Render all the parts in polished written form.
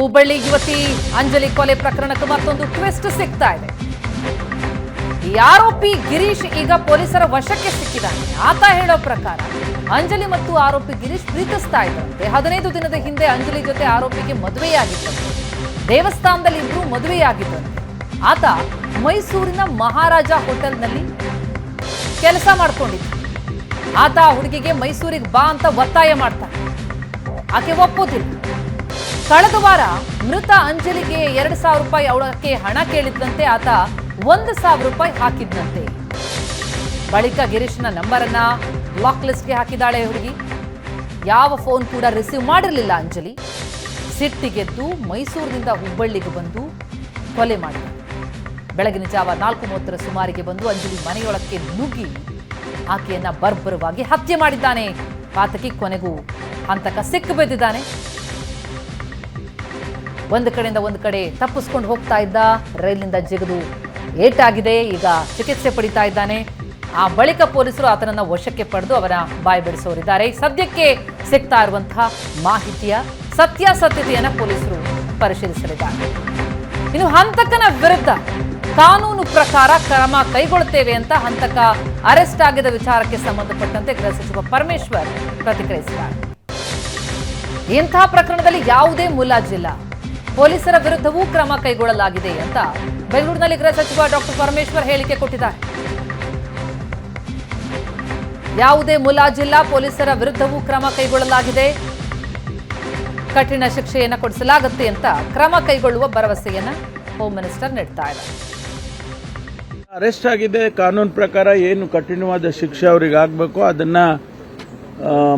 ಹುಬ್ಬಳ್ಳಿ ಯುವತಿ ಅಂಜಲಿ ಕೊಲೆ ಪ್ರಕರಣಕ್ಕೆ ಮತ್ತೊಂದು ಟ್ವಿಸ್ಟ್ ಸಿಗ್ತಾ ಇದೆ. ಈ ಆರೋಪಿ ಗಿರೀಶ್ ಈಗ ಪೊಲೀಸರ ವಶಕ್ಕೆ ಸಿಕ್ಕಿದ್ದಾನೆ. ಆತ ಹೇಳೋ ಪ್ರಕಾರ ಅಂಜಲಿ ಮತ್ತು ಆರೋಪಿ ಗಿರೀಶ್ ಪ್ರೀತಿಸ್ತಾ ಇದ್ದಂತೆ. 15 ದಿನದ ಹಿಂದೆ ಅಂಜಲಿ ಜೊತೆ ಆರೋಪಿಗೆ ಮದುವೆಯಾಗಿತ್ತಂತೆ. ದೇವಸ್ಥಾನದಲ್ಲಿ ಇಬ್ರು ಮದುವೆಯಾಗಿದ್ದಂತೆ. ಆತ ಮೈಸೂರಿನ ಮಹಾರಾಜ ಹೋಟೆಲ್ನಲ್ಲಿ ಕೆಲಸ ಮಾಡ್ಕೊಂಡಿದ್ದ. ಆತ ಹುಡುಗಿಗೆ ಮೈಸೂರಿಗೆ ಬಾ ಅಂತ ಒತ್ತಾಯ ಮಾಡ್ತಾನೆ. ಆಕೆ ಒಪ್ಪೋದಿಲ್ಲ. ಕಳೆದ ವಾರ ಮೃತ ಅಂಜಲಿಗೆ 2,000 ರೂಪಾಯಿ ಅವಳಕ್ಕೆ ಹಣ ಕೇಳಿದ್ದಂತೆ. ಆತ 1,000 ರೂಪಾಯಿ ಹಾಕಿದ್ದಂತೆ. ಬಳಿಕ ಗಿರೀಶ್ನ ನಂಬರನ್ನ ಬ್ಲಾಕ್ ಲಿಸ್ಟ್ಗೆ ಹಾಕಿದ್ದಾಳೆ ಹುಡುಗಿ. ಯಾವ ಫೋನ್ ಕೂಡ ರಿಸೀವ್ ಮಾಡಿರಲಿಲ್ಲ ಅಂಜಲಿ. ಸಿಟ್ಟಿಗೆದ್ದು ಮೈಸೂರಿನಿಂದ ಹುಬ್ಬಳ್ಳಿಗೆ ಬಂದು ಕೊಲೆ ಮಾಡಿದ. ಬೆಳಗಿನ ಜಾವ 4:30 ಸುಮಾರಿಗೆ ಬಂದು ಅಂಜಲಿ ಮನೆಯೊಳಕ್ಕೆ ನುಗ್ಗಿ ಆಕೆಯನ್ನ ಬರ್ಬರವಾಗಿ ಹತ್ಯೆ ಮಾಡಿದ್ದಾನೆ. ಪಾತಕಿ ಕೊನೆಗೂ ಹಂತಕ ಸಿಕ್ಕು ಬಿದ್ದಿದ್ದಾನೆ. ಒಂದು ಕಡೆಯಿಂದ ಒಂದು ಕಡೆ ತಪ್ಪಿಸ್ಕೊಂಡು ಹೋಗ್ತಾ ಇದ್ದ. ರೈಲಿನಿಂದ ಜಿಗಿದು ಏಟಾಗಿದೆ. ಈಗ ಚಿಕಿತ್ಸೆ ಪಡಿತಾ ಇದ್ದಾನೆ. ಆ ಬಳಿಕ ಪೊಲೀಸರು ಆತನನ್ನ ವಶಕ್ಕೆ ಪಡೆದು ಅವರ ಬಾಯಿ ಬಿಡಿಸೋರಿದ್ದಾರೆ. ಸದ್ಯಕ್ಕೆ ಸಿಗ್ತಾ ಇರುವಂತಹ ಮಾಹಿತಿಯ ಸತ್ಯಾಸತ್ಯತೆಯನ್ನ ಪೊಲೀಸರು ಪರಿಶೀಲಿಸಲಿದ್ದಾರೆ. ಇನ್ನು ಹಂತಕನ ವಿರುದ್ಧ ಕಾನೂನು ಪ್ರಕಾರ ಕ್ರಮ ಕೈಗೊಳ್ಳುತ್ತೇವೆ ಅಂತ ಹಂತಕ ಅರೆಸ್ಟ್ ಆಗಿದ್ದ ವಿಚಾರಕ್ಕೆ ಸಂಬಂಧಪಟ್ಟಂತೆ ಗೃಹ ಸಚಿವ ಪರಮೇಶ್ವರ್ ಪ್ರತಿಕ್ರಿಯಿಸಿದ್ದಾರೆ. ಇಂತಹ ಪ್ರಕರಣದಲ್ಲಿ ಯಾವುದೇ ಮುಲಾಜಿಲ್ಲ, ಪೊಲೀಸರ ವಿರುದ್ಧವೂ ಕ್ರಮ ಕೈಗೊಳ್ಳಲಾಗಿದೆ ಅಂತ ಬೆಂಗಳೂರಿನಲ್ಲಿ ಗೃಹ ಸಚಿವ ಡಾಕ್ಟರ್ ಪರಮೇಶ್ವರ್ ಹೇಳಿಕೆ ಕೊಟ್ಟಿದ್ದಾರೆ. ಯಾವುದೇ ಮುಲಾಜಿಲ್ಲ, ಪೊಲೀಸರ ವಿರುದ್ಧವೂ ಕ್ರಮ ಕೈಗೊಳ್ಳಲಾಗಿದೆ, ಕಠಿಣ ಶಿಕ್ಷೆಯನ್ನು ಕೊಡಿಸಲಾಗುತ್ತೆ ಅಂತ ಕ್ರಮ ಕೈಗೊಳ್ಳುವ ಭರವಸೆಯನ್ನ ಹೋಮ್ ಮಿನಿಸ್ಟರ್ ನೀಡ್ತಾ ಇದ್ದಾರೆ. ಅರೆಸ್ಟ್ ಆಗಿದೆ, ಕಾನೂನು ಪ್ರಕಾರ ಏನು ಕಠಿಣವಾದ ಶಿಕ್ಷೆ ಅವರಿಗೆ ಆಗಬೇಕು ಅದನ್ನ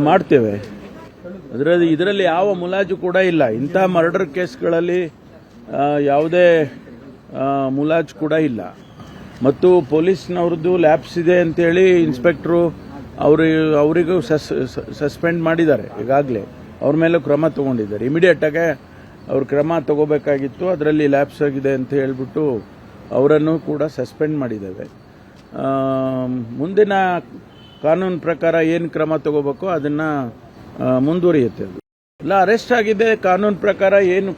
ಮಾಡ್ತೇವೆ. ಇದರಲ್ಲಿ ಯಾವ ಮುಲಾಜು ಕೂಡ ಇಲ್ಲ. ಇಂಥ ಮರ್ಡರ್ ಕೇಸ್ಗಳಲ್ಲಿ ಯಾವುದೇ ಮುಲಾಜು ಕೂಡ ಇಲ್ಲ. ಮತ್ತು ಪೊಲೀಸ್ನವ್ರದ್ದು ಲ್ಯಾಬ್ಸ್ ಇದೆ ಅಂತೇಳಿ ಇನ್ಸ್ಪೆಕ್ಟ್ರು ಅವರಿಗೂ ಸಸ್ಪೆಂಡ್ ಮಾಡಿದ್ದಾರೆ. ಈಗಾಗಲೇ ಅವ್ರ ಮೇಲೂ ಕ್ರಮ ತಗೊಂಡಿದ್ದಾರೆ. ಇಮಿಡಿಯೇಟ್ ಆಗಿ ಅವ್ರ ಕ್ರಮ ತಗೋಬೇಕಾಗಿತ್ತು. ಅದರಲ್ಲಿ ಲ್ಯಾಬ್ಸ್ ಆಗಿದೆ ಅಂತ ಹೇಳ್ಬಿಟ್ಟು ಅವರನ್ನು ಕೂಡ ಸಸ್ಪೆಂಡ್ ಮಾಡಿದ್ದೇವೆ. ಮುಂದಿನ ಕಾನೂನು ಪ್ರಕಾರ ಏನು ಕ್ರಮ ತಗೋಬೇಕು ಅದನ್ನ ಮುಂದುವರಿಯುತ್ತೆ. ಇಲ್ಲ, ಅರೆಸ್ಟ್ ಆಗಿದೆ, ಕಾನೂನು ಪ್ರಕಾರ ಏನು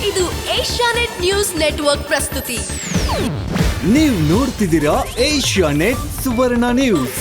ಇದು ಏಷ್ಯಾನೆಟ್ ನ್ಯೂಸ್ ನೆಟ್ವರ್ಕ್ ಪ್ರಸ್ತುತಿ. ನೀವು ನೋಡ್ತಿದ್ದೀರಾ ಏಷ್ಯಾನೆಟ್ ಸುವರ್ಣ ನ್ಯೂಸ್.